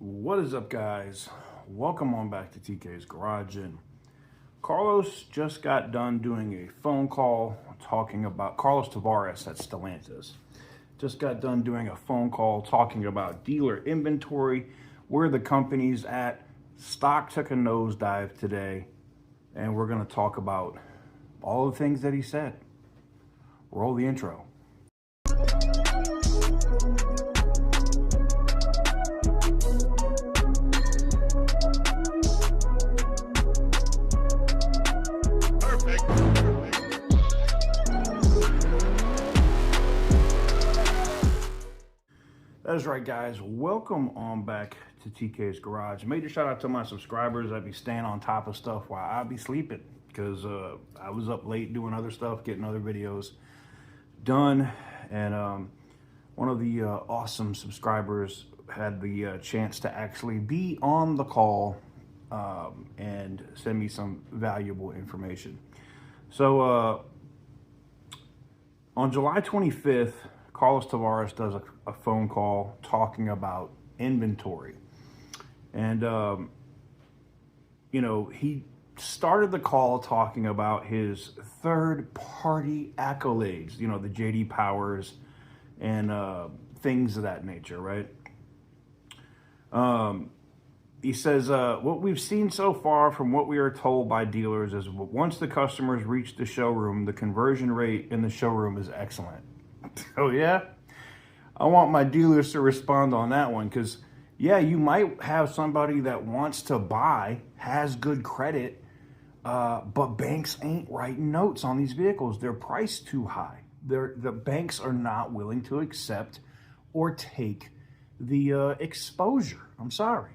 What is up, guys? Welcome on back to TK's Garage. And Carlos just got done doing a phone call talking about Carlos Tavares at Stellantis. Just got done doing a phone call talking about dealer inventory, where the company's at. Stock took a nosedive today, and we're going to talk about all the things that he said. Roll the intro. That's right, guys. Welcome on back to TK's Garage. Major shout out to my subscribers. I'd be staying on top of stuff while I'd be sleeping because I was up late doing other stuff, getting other videos done. And one of the awesome subscribers had the chance to actually be on the call and send me some valuable information. So on July 25th, Carlos Tavares does a phone call talking about inventory. And, he started the call talking about his third-party accolades, the J.D. Powers and things of that nature, right? He says, what we've seen so far from what we are told by dealers is once the customers reach the showroom, the conversion rate in the showroom is excellent. Oh, yeah? I want my dealers to respond on that one because, yeah, you might have somebody that wants to buy, has good credit, but banks ain't writing notes on these vehicles. They're priced too high. The banks are not willing to accept or take the exposure. I'm sorry.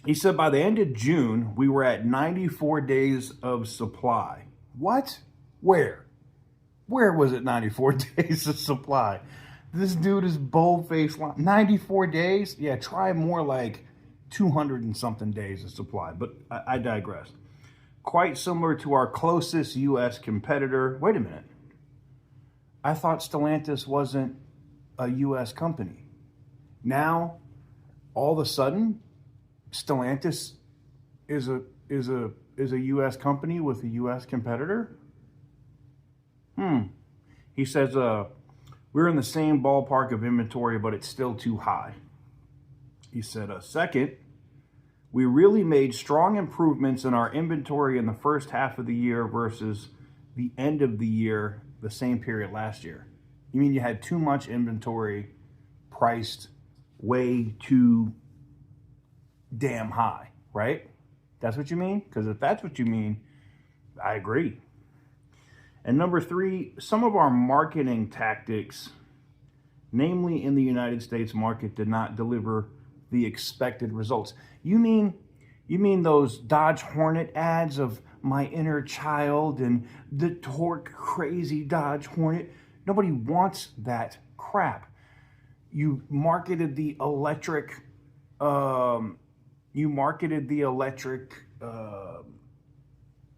He said by the end of June, we were at 94 days of supply. What? Where? Where was it 94 days of supply? This dude is bold-faced. 94 days? Yeah, try more like 200 and something days of supply. But I digress. Quite similar to our closest U.S. competitor. Wait a minute. I thought Stellantis wasn't a U.S. company. Now, all of a sudden, Stellantis is a U.S. company with a U.S. competitor? He says, we're in the same ballpark of inventory, but it's still too high. He said, second, we really made strong improvements in our inventory in the first half of the year versus the end of the year, the same period last year. You mean you had too much inventory priced way too damn high, right? That's what you mean? Because if that's what you mean, I agree. And number three, some of our marketing tactics, namely in the United States market, did not deliver the expected results. You mean those Dodge Hornet ads of my inner child and the torque crazy Dodge Hornet? Nobody wants that crap. You marketed the electric,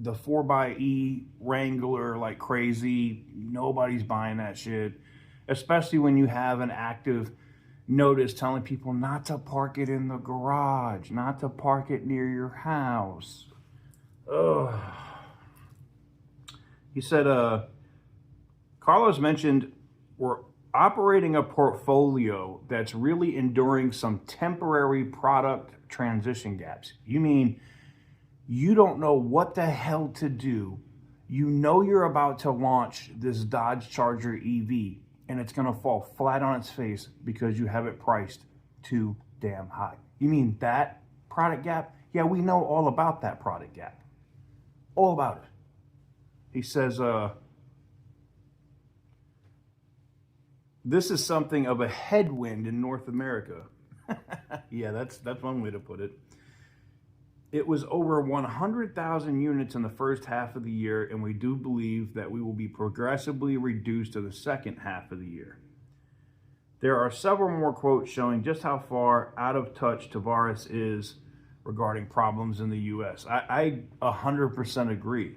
the 4xe Wrangler like crazy. Nobody's buying that shit, especially when you have an active notice telling people not to park it in the garage, not to park it near your house. Ugh. He said, Carlos mentioned we're operating a portfolio that's really enduring some temporary product transition gaps. You mean you don't know what the hell to do. You know you're about to launch this Dodge Charger EV, and it's going to fall flat on its face because you have it priced too damn high. You mean that product gap? Yeah, we know all about that product gap. All about it. He says, this is something of a headwind in North America. Yeah, that's one way to put it. It was over 100,000 units in the first half of the year, and we do believe that we will be progressively reduced to the second half of the year. There are several more quotes showing just how far out of touch Tavares is regarding problems in the U.S. I 100% agree.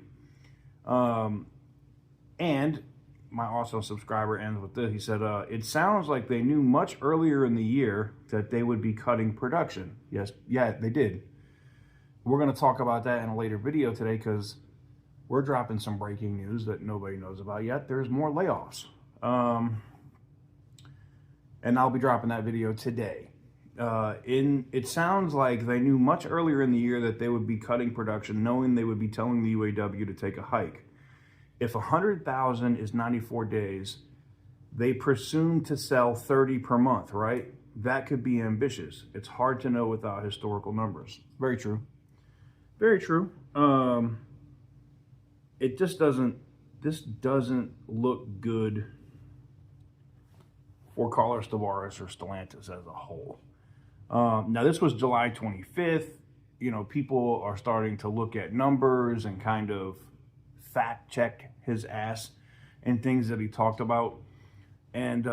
And my also subscriber ends with this. He said, it sounds like they knew much earlier in the year that they would be cutting production. Yes, yeah, they did. We're going to talk about that in a later video today because we're dropping some breaking news that nobody knows about yet. There's more layoffs. And I'll be dropping that video today. It sounds like they knew much earlier in the year that they would be cutting production, knowing they would be telling the UAW to take a hike. If 100,000 is 94 days, they presume to sell 30 per month, right? That could be ambitious. It's hard to know without historical numbers. Very true. Very true. It just doesn't, this doesn't look good for Carlos Tavares or Stellantis as a whole. Now, this was July 25th. You know, people are starting to look at numbers and kind of fact check his ass and things that he talked about. And,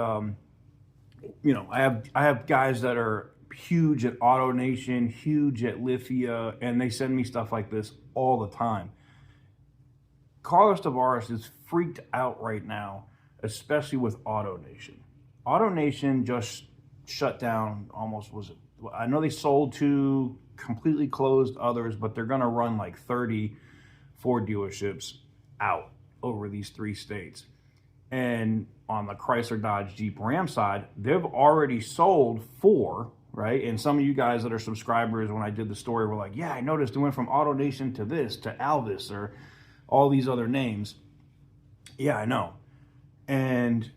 you know, I have guys that are huge at AutoNation, huge at Lithia, and they send me stuff like this all the time. Carlos Tavares is freaked out right now, especially with AutoNation. AutoNation just shut down almost, I know they sold 2, completely closed others, but they're going to run like 30 Ford dealerships out over these 3 states. And on the Chrysler, Dodge, Jeep, Ram side, they've already sold 4, right? And some of you guys that are subscribers, when I did the story, were like, yeah, I noticed it went from AutoNation to this, to Alvis, or all these other names. Yeah, I know. And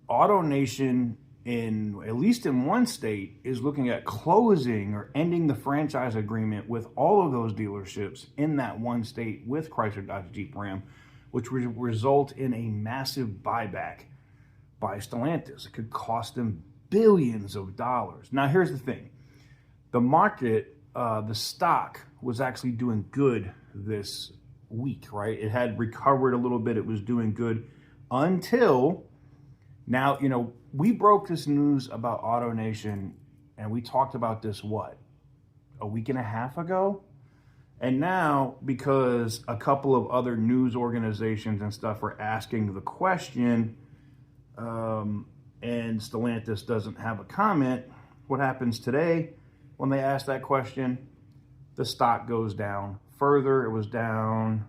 AutoNation, at least in one state, is looking at closing or ending the franchise agreement with all of those dealerships in that one state with Chrysler, Dodge, Jeep, Ram, which would result in a massive buyback by Stellantis. It could cost them billions of dollars. Now, here's the thing. The market, the stock was actually doing good this week, right? It had recovered a little bit. It was doing good until now. You know, we broke this news about AutoNation, and we talked about this, what, a week and a half ago? And now, because a couple of other news organizations and stuff are asking the question, and Stellantis doesn't have a comment, what happens today when they ask that question? The stock goes down further. It was down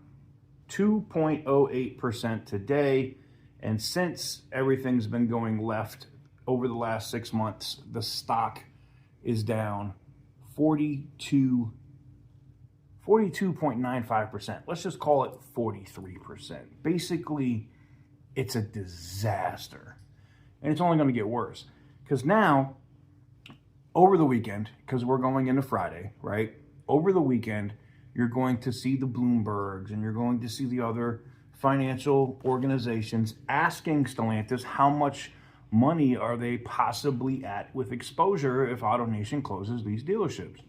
2.08% today. And since everything's been going left over the last 6 months, the stock is down 42.95%. Let's just call it 43%. Basically, it's a disaster. And it's only going to get worse. Because now, over the weekend, because we're going into Friday, right? Over the weekend, you're going to see the Bloombergs and you're going to see the other financial organizations asking Stellantis how much money are they possibly at with exposure if AutoNation closes these dealerships.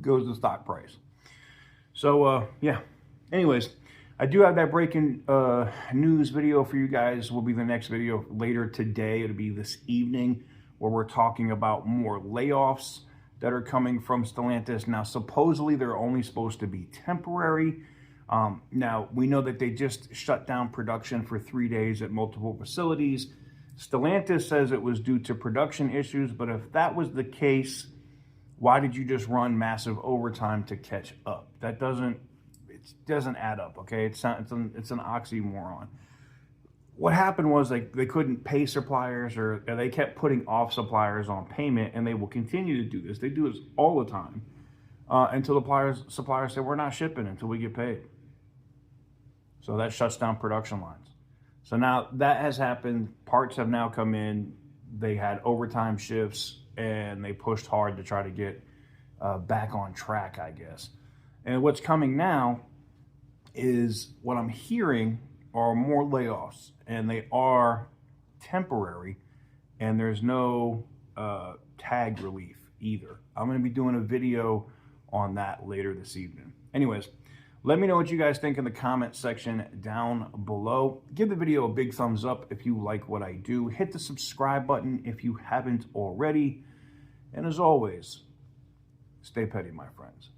Goes the stock price. So, yeah. Anyways, I do have that breaking news video for you guys. Will be the next video later today. It'll be this evening where we're talking about more layoffs that are coming from Stellantis. Now, supposedly they're only supposed to be temporary. Now, we know that they just shut down production for 3 days at multiple facilities. Stellantis says it was due to production issues, but if that was the case, why did you just run massive overtime to catch up? That doesn't add up, okay? It's an oxymoron. What happened was they couldn't pay suppliers, or they kept putting off suppliers on payment, and they will continue to do this. They do this all the time until the suppliers say, we're not shipping until we get paid. So that shuts down production lines. So now that has happened. Parts have now come in. They had overtime shifts, and they pushed hard to try to get back on track, I guess. And what's coming now is, what I'm hearing are more layoffs, and they are temporary, and there's no tag relief either. I'm going to be doing a video on that later this evening. Anyways, let me know what you guys think in the comment section down below. Give the video a big thumbs up if you like what I do. Hit the subscribe button if you haven't already. And as always, stay petty, my friends.